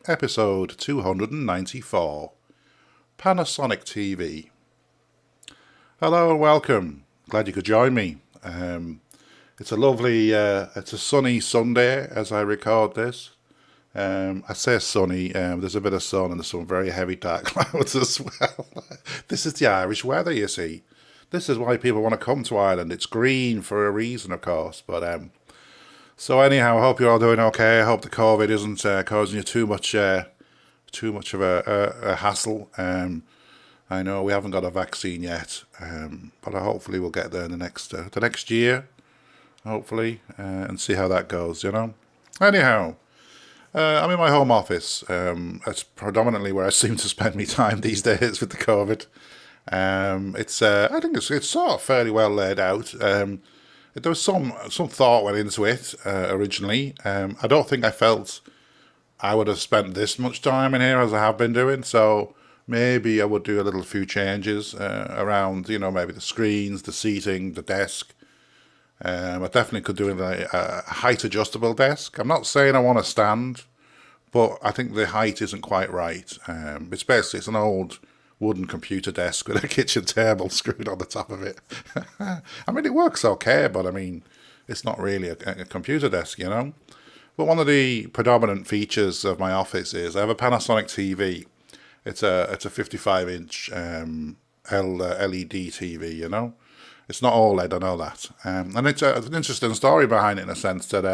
episode 294, Panasonic TV. Hello and welcome. Glad you could join me. It's a lovely, it's a sunny Sunday as I record this. I say sunny, there's a bit of sun and there's some very heavy dark clouds as well. This is the Irish weather, you see. This is why people want to come to Ireland. It's green for a reason, of course. But so anyhow, I hope you're all doing okay. I hope the COVID isn't causing you too much of a hassle. I know we haven't got a vaccine yet, but hopefully we'll get there in the next year, hopefully, and see how that goes. Anyhow. I'm in my home office. That's predominantly where I seem to spend my time these days with the COVID. I think it's sort of fairly well laid out. There was some thought went into it originally. I don't think I felt I would have spent this much time in here as I have been doing. So maybe I would do a few changes around, maybe the screens, the seating, the desk. I definitely could do a height adjustable desk. I'm not saying I want to stand, but I think the height isn't quite right. It's an old wooden computer desk with a kitchen table screwed on the top of it. I mean, it works okay, but I mean, it's not really a computer desk, But one of the predominant features of my office is I have a Panasonic TV. It's a 55-inch LED TV, It's not OLED, I know that. And it's an interesting story behind it in a sense that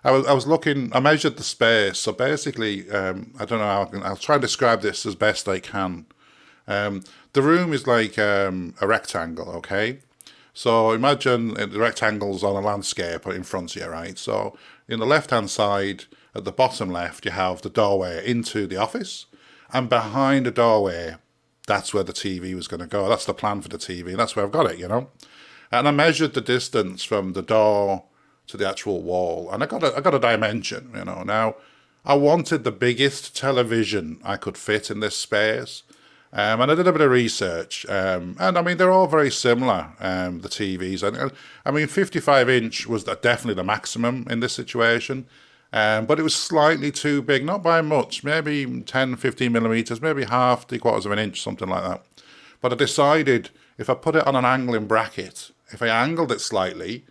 I was looking, I measured the space. So basically, I don't know how I'll try and describe this as best I can. The room is like a rectangle, okay? So imagine the rectangle's on a landscape in front of you, right? So in the left-hand side, at the bottom left, you have the doorway into the office. And behind the doorway, that's where the TV was going to go. That's the plan for the TV. And that's where I've got it, And I measured the distance from the door to the actual wall. And I got a dimension, Now, I wanted the biggest television I could fit in this space. And I did a bit of research. And I mean, they're all very similar, the TVs. I mean, 55-inch was definitely the maximum in this situation. But it was slightly too big, not by much, maybe 10, 15 millimeters, maybe half, 3/4 of an inch, something like that. But I decided if I put it on an angling bracket, if I angled it slightly,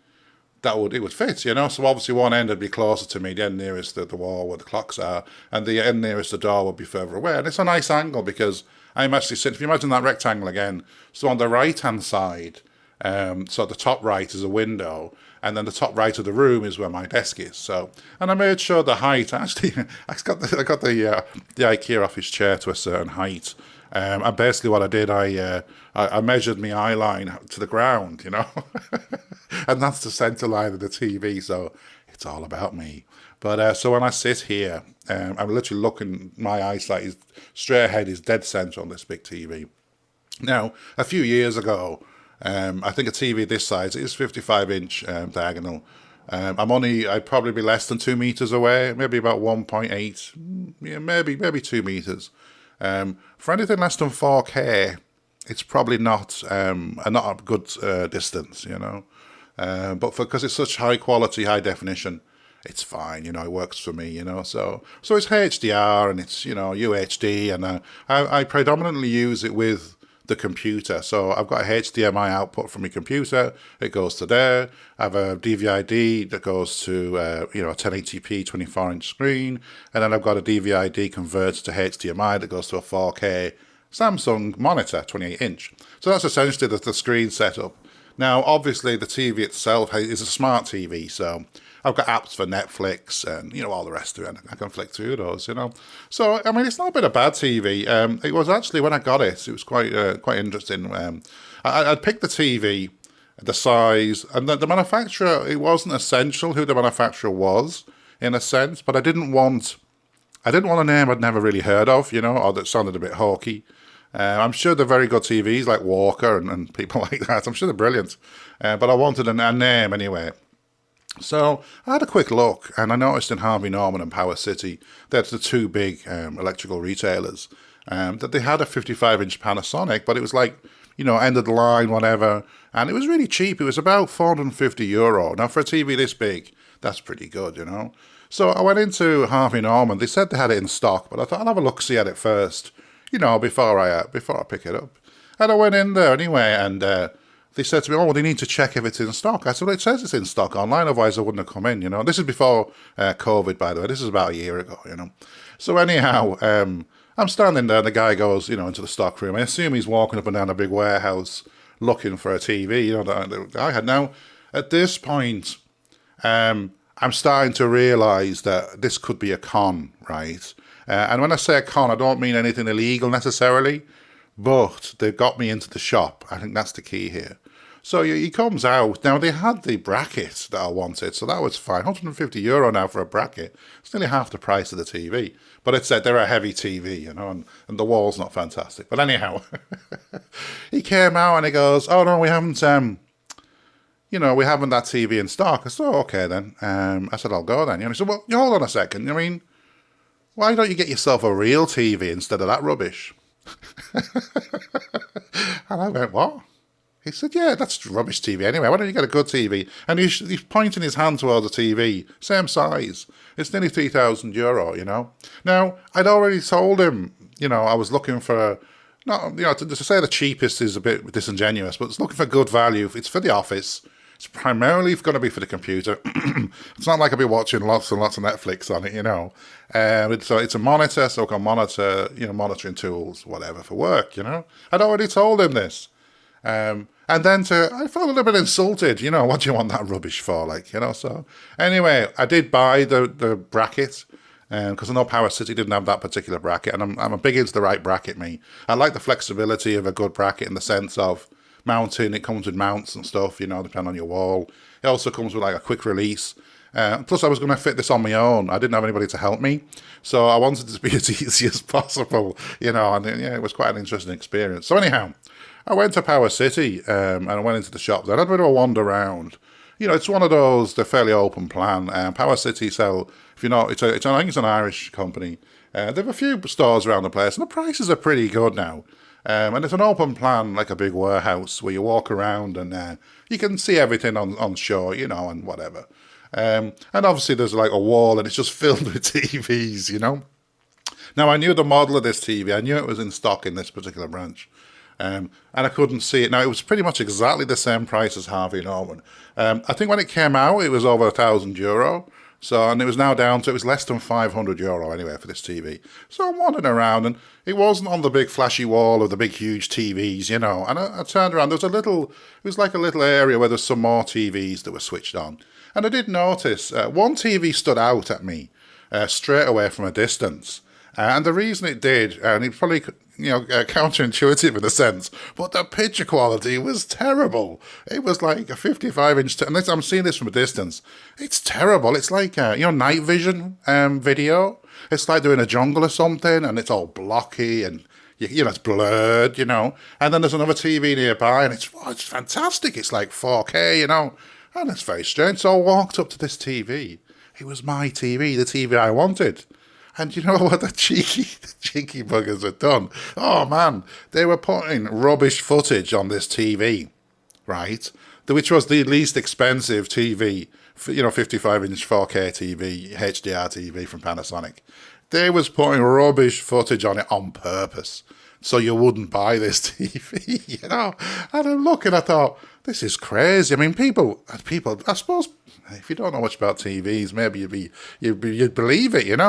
it would fit, So obviously one end would be closer to me, the end nearest the wall where the clocks are, and the end nearest the door would be further away. And it's a nice angle because I'm actually sitting, if you imagine that rectangle again, so on the right-hand side, so the top right is a window, and then the top right of the room is where my desk is. So, and I made sure the height. Actually, I got the IKEA office chair to a certain height. And basically, what I did, I measured my eye line to the ground, and that's the center line of the TV. So it's all about me. But so when I sit here, I'm literally looking. My eyesight is straight ahead, is dead center on this big TV. Now, a few years ago. I think a TV this size is 55-inch diagonal. I'd probably be less than 2 meters away, maybe about 1.8, yeah, maybe 2 meters. For anything less than 4K, it's probably not a good distance, But because it's such high quality, high definition, it's fine, it works for me, So it's HDR and it's UHD, and I predominantly use it with the computer. So I've got a HDMI output from my computer. It goes to there. I have a DVI-D that goes to a 1080p 24-inch screen, and then I've got a DVI-D converted to HDMI that goes to a 4K Samsung monitor, 28-inch. So that's essentially the screen setup. Now, obviously, the TV itself is a smart TV, so I've got apps for Netflix and, all the rest of it. I can flick through those, So, I mean, it's not been a bad TV. It was actually, when I got it, it was quite interesting. I'd picked the TV, the size, and the manufacturer. It wasn't essential who the manufacturer was, in a sense, but I didn't want a name I'd never really heard of, or that sounded a bit hawky. I'm sure they're very good TVs, like Walker and people like that. I'm sure they're brilliant. But I wanted a name anyway. So I had a quick look, and I noticed in Harvey Norman and Power City, that's the two big electrical retailers, that they had a 55-inch Panasonic, but it was like, end of the line, whatever, and it was really cheap. It was about €450. Now, for a TV this big, that's pretty good, So I went into Harvey Norman. They said they had it in stock, but I thought I'll have a look-see at it first, before I pick it up. And I went in there anyway, and they said to me, "Oh, well, they need to check if it's in stock." I said, "Well, it says it's in stock online, otherwise I wouldn't have come in." This is before COVID, by the way. This is about a year ago. So anyhow, I'm standing there, and the guy goes, into the stock room. I assume he's walking up and down a big warehouse looking for a TV, that I had. Now, at this point, I'm starting to realise that this could be a con, right? And when I say a con, I don't mean anything illegal necessarily, but they've got me into the shop. I think that's the key here. So he comes out. Now, they had the bracket that I wanted, so that was fine. €150 now for a bracket. It's nearly half the price of the TV. But it's they're a heavy TV, and the wall's not fantastic. But anyhow, he came out and he goes, "Oh, no, we haven't, we haven't that TV in stock." I said, "Oh, okay then." I said, "I'll go then." He said, "Well, hold on a second. Why don't you get yourself a real TV instead of that rubbish?" And I went, "What?" He said, "Yeah, that's rubbish TV anyway. Why don't you get a good TV?" And he's pointing his hand towards the TV, same size. It's nearly €3,000, Now, I'd already told him, I was looking for, not, to say the cheapest is a bit disingenuous, but it's looking for good value. It's for the office. It's primarily going to be for the computer. It's not like I'll be watching lots and lots of Netflix on it, So it's a monitor, so I can monitor, monitoring tools, whatever, for work, I'd already told him this. And then I felt a little bit insulted, what do you want that rubbish for, so. Anyway, I did buy the bracket, because I know Power City didn't have that particular bracket, and I'm big into the right bracket, me. I like the flexibility of a good bracket in the sense of mounting. It comes with mounts and stuff, depending on your wall. It also comes with like a quick release. Plus, I was going to fit this on my own. I didn't have anybody to help me, so I wanted it to be as easy as possible, and it was quite an interesting experience. So anyhow, I went to Power City, and I went into the shop there. I had a bit of a wander around. It's one of those, they're fairly open plan. Power City sell, if you know, I think it's an Irish company. They have a few stores around the place, and the prices are pretty good now. And it's an open plan, like a big warehouse, where you walk around and you can see everything on show, and whatever. And obviously there's like a wall, and it's just filled with TVs, Now, I knew the model of this TV. I knew it was in stock in this particular branch. And I couldn't see it. Now, it was pretty much exactly the same price as Harvey Norman. I think when it came out, it was over €1,000. So, and it was now down to, it was less than €500 anyway for this TV. So I'm wandering around, and it wasn't on the big flashy wall of the big huge TVs, And I turned around, it was like a little area where there's some more TVs that were switched on. And I did notice, one TV stood out at me straight away from a distance. And the reason it did, and it's probably, counterintuitive in a sense, but the picture quality was terrible. It was like a 55-inch, and I'm seeing this from a distance. It's terrible. It's like, night vision video. It's like they're in a jungle or something, and it's all blocky, and, it's blurred, And then there's another TV nearby, and it's fantastic. It's like 4K, and it's very strange. So I walked up to this TV. It was my TV, the TV I wanted. And you know what the cheeky buggers had done? Oh, man, they were putting rubbish footage on this TV, right? Which was the least expensive TV, 55-inch 4K TV, HDR TV from Panasonic. They was putting rubbish footage on it on purpose, so you wouldn't buy this TV, And I'm looking, I thought, this is crazy. I mean, people, I suppose, if you don't know much about TVs, maybe you'd believe it,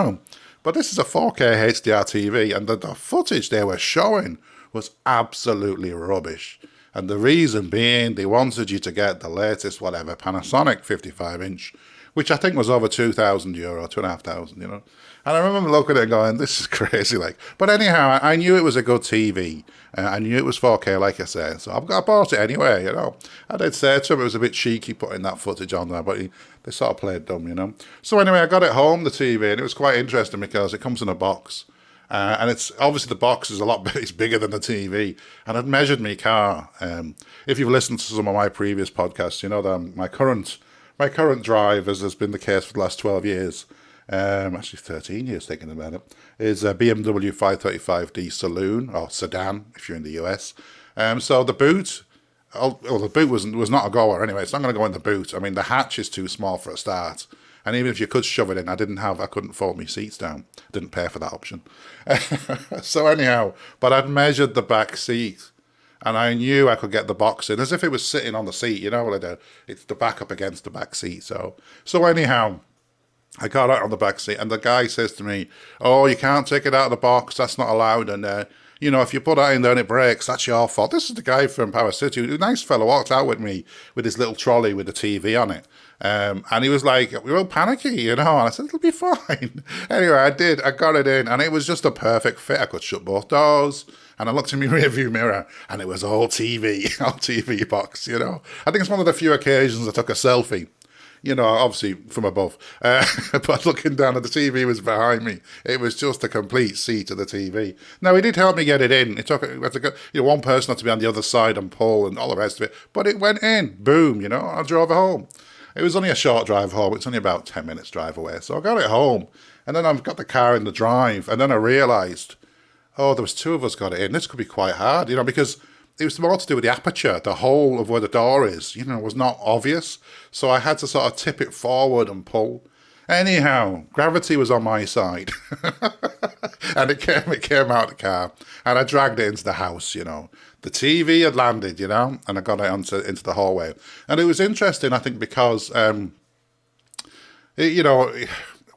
But this is a 4K HDR TV, and the footage they were showing was absolutely rubbish. And the reason being, they wanted you to get the latest, whatever, Panasonic 55-inch, which I think was over €2,000, €2,500, And I remember looking at it and going, this is crazy, But anyhow, I knew it was a good TV. I knew it was 4K, like I said. So I bought it anyway, I did say to him it was a bit cheeky putting that footage on there, but they sort of played dumb, So anyway, I got it home, the TV, and it was quite interesting because it comes in a box. And it's obviously the box is it's bigger than the TV. And I'd measured my car. If you've listened to some of my previous podcasts, you know that my current drive, as has been the case for the last 12 years, actually 13 years thinking about it, is a BMW 535D Saloon, or sedan, if you're in the US. So the boot, the boot was not a goer anyway. It's not going to go in the boot. I mean, the hatch is too small for a start. And even if you could shove it in, I couldn't fold my seats down. Didn't pay for that option. So anyhow, but I'd measured the back seat, and I knew I could get the box in, as if it was sitting on the seat, like it's the back up against the back seat. So anyhow, I got out on the back seat, and the guy says to me, "Oh, you can't take it out of the box. That's not allowed. And if you put that in there and it breaks, that's your fault." This is the guy from Power City, a nice fellow, walked out with me with his little trolley with the TV on it. And he was like, "We were all panicky, And I said, "It'll be fine." Anyway, I did. I got it in, and it was just a perfect fit. I could shut both doors, and I looked in my rearview mirror, and it was all TV, all TV box, I think it's one of the few occasions I took a selfie. Obviously from above, but looking down at the TV was behind me. It was just a complete seat of the TV. Now, he did help me get it in. It took one person had to be on the other side and pull and all the rest of it, but it went in. Boom, I drove it home. It was only a short drive home. It's only about 10 minutes drive away. So I got it home, and then I've got the car in the drive, and then I realised, there was two of us got it in. This could be quite hard, because it was more to do with the aperture. The hole of where the door is, was not obvious. So I had to sort of tip it forward and pull. Anyhow, gravity was on my side. And it came out the car. And I dragged it into the house, The TV had landed, and I got it into the hallway. And it was interesting, I think, because,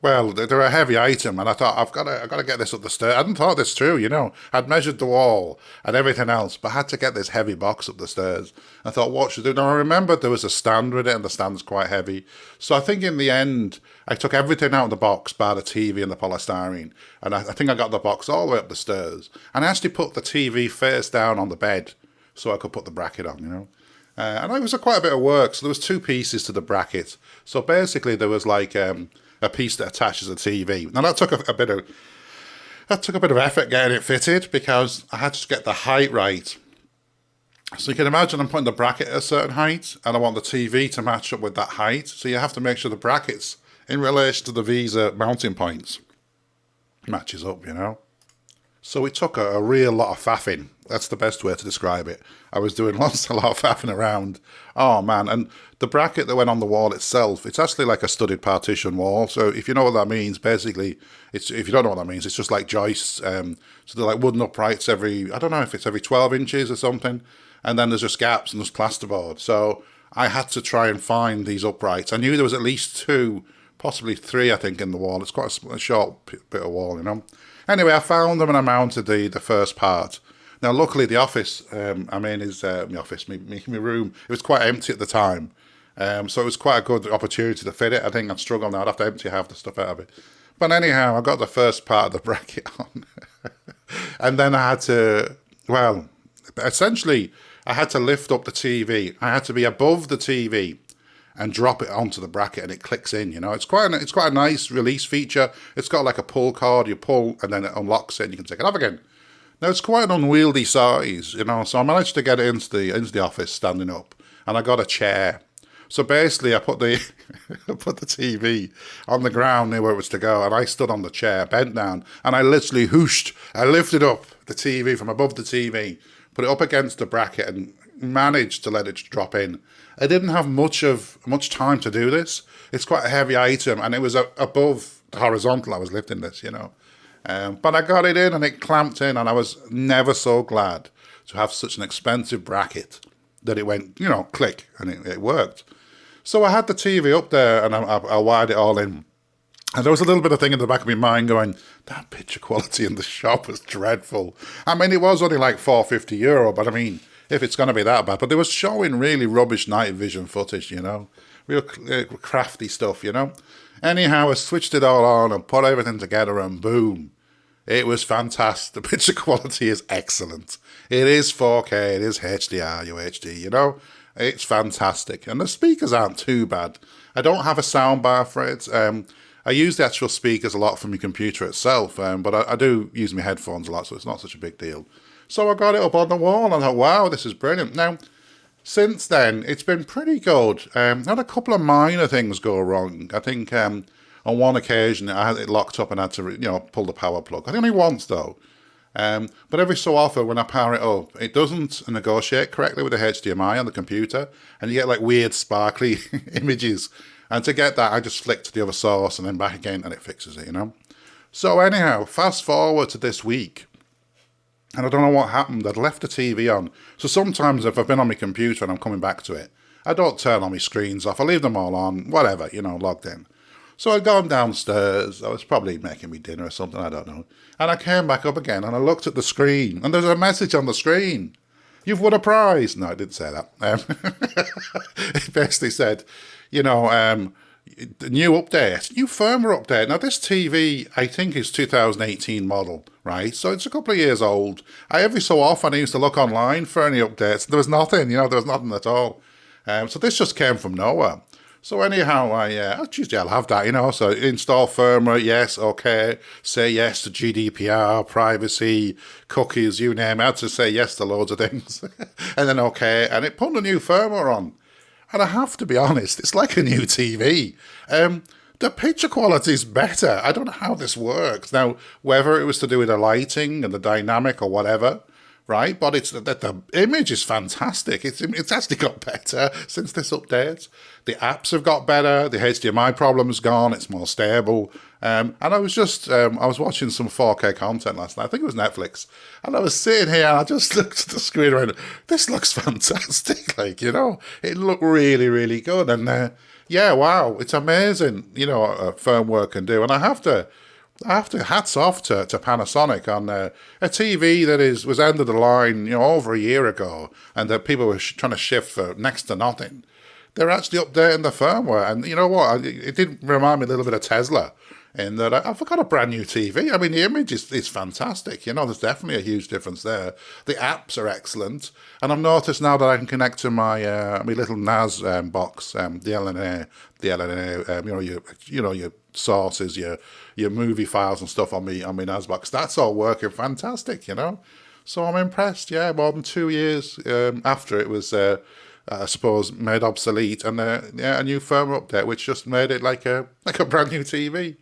well, they're a heavy item, and I thought, I've got to get this up the stairs. I hadn't thought this through, I'd measured the wall and everything else, but I had to get this heavy box up the stairs. I thought, what should I do? Now, I remembered there was a stand with it, and the stand's quite heavy. So I think in the end, I took everything out of the box, bar the TV and the polystyrene, and I think I got the box all the way up the stairs. And I actually put the TV face down on the bed so I could put the bracket on, and it was quite a bit of work. So there was two pieces to the bracket. So basically, there was like a piece that attaches a TV. Now that took a bit of effort getting it fitted, because I had to get the height right. So you can imagine I'm putting the bracket at a certain height, and I want the TV to match up with that height. So you have to make sure the brackets in relation to the Visa mounting points matches up, So it took a real lot of faffing. That's the best way to describe it. I was doing a lot of faffing around. Oh, man. And the bracket that went on the wall itself, it's actually like a studded partition wall. So if you know what that means, basically, if you don't know what that means, it's just like joists. So they're like wooden uprights I don't know if it's every 12 inches or something. And then there's just gaps and there's plasterboard. So I had to try and find these uprights. I knew there was at least two, possibly three, I think, in the wall. It's quite a short bit of wall, Anyway, I found them and I mounted the first part. Now, luckily, the office I'm in is my office, my room. It was quite empty at the time. So it was quite a good opportunity to fit it. I think I'd struggle now. I'd have to empty half the stuff out of it. But anyhow, I got the first part of the bracket on. And then I had to, essentially, I had to lift up the TV. I had to be above the TV and drop it onto the bracket, and it clicks in, It's quite a nice release feature. It's got like a pull cord. You pull, and then it unlocks it, and you can take it off again. Now, it's quite an unwieldy size, so I managed to get it into the office standing up, and I got a chair. So basically, I put the put the TV on the ground near where it was to go, and I stood on the chair, bent down, and I literally whooshed. I lifted up the TV from above the TV, put it up against the bracket, and managed to let it drop in. I didn't have much time to do this. It's quite a heavy item, and it was above the horizontal. I was lifting this, But I got it in, and it clamped in, and I was never so glad to have such an expensive bracket that it went, click, and it worked. So I had the TV up there, and I wired it all in. And there was a little bit of thing in the back of my mind going, that picture quality in the shop was dreadful. I mean, it was only like €450, but I mean, if it's going to be that bad. But they were showing really rubbish night vision footage, real crafty stuff, Anyhow, I switched it all on and put everything together, and boom. It was fantastic. The picture quality is excellent. It is 4K, it is HDR, UHD, It's fantastic. And the speakers aren't too bad. I don't have a soundbar for it. I use the actual speakers a lot from my computer itself, but I do use my headphones a lot, so it's not such a big deal. So I got it up on the wall, and I thought, wow, this is brilliant. Now, since then, it's been pretty good. Had a couple of minor things go wrong. I think on one occasion, I had it locked up and had to, pull the power plug. I think only once, though. But every so often, when I power it up, it doesn't negotiate correctly with the HDMI on the computer, and you get like weird sparkly images. And to get that, I just flick to the other source and then back again, and it fixes it, you know. So anyhow, fast forward to this week, and I don't know what happened. I'd left the TV on. So sometimes if I've been on my computer and I'm coming back to it, I don't turn all my screens off. I leave them all on, whatever, you know, logged in. So I'd gone downstairs. I was probably making me dinner or something, I don't know. And I came back up again and I looked at the screen and there's a message on the screen. You've won a prize. No, I didn't say that. It basically said, you know, the new update, new firmware update. Now, this TV, I think, is 2018 model, right? So it's a couple of years old. Every so often, I used to look online for any updates. There was nothing, you know, there was nothing at all. So this just came from nowhere. So anyhow, I'll have that, you know, so install firmware, yes, okay, say yes to GDPR, privacy, cookies, you name it. I had to say yes to loads of things. And then okay, and it put the new firmware on. And I have to be honest, it's like a new TV. The picture quality is better. I don't know how this works. Now, whether it was to do with the lighting and the dynamic or whatever, right? But it's that the image is fantastic. It's actually got better since this update. The apps have got better. The HDMI problem's gone. It's more stable. And I was just I was watching some 4K content last night. I think it was Netflix. And I was sitting here and I just looked at the screen around. This looks fantastic. Like, you know, it looked really, really good. And yeah, wow, it's amazing. You know, what firmware can do. And I have to hats off to Panasonic on a TV that was end of the line, you know, over a year ago, and that people were trying to shift for next to nothing. They're actually updating the firmware, and you know what? It did remind me a little bit of Tesla, in that I've got a brand new TV. I mean, the image is fantastic. You know, there's definitely a huge difference there. The apps are excellent, and I've noticed now that I can connect to my my little NAS box, the LNA, you know your sources, your movie files and stuff on my NAS box. That's all working fantastic, you know. So I'm impressed. Yeah, more than 2 years after it was, I suppose, made obsolete, and yeah, a new firmware update which just made it like a brand new TV.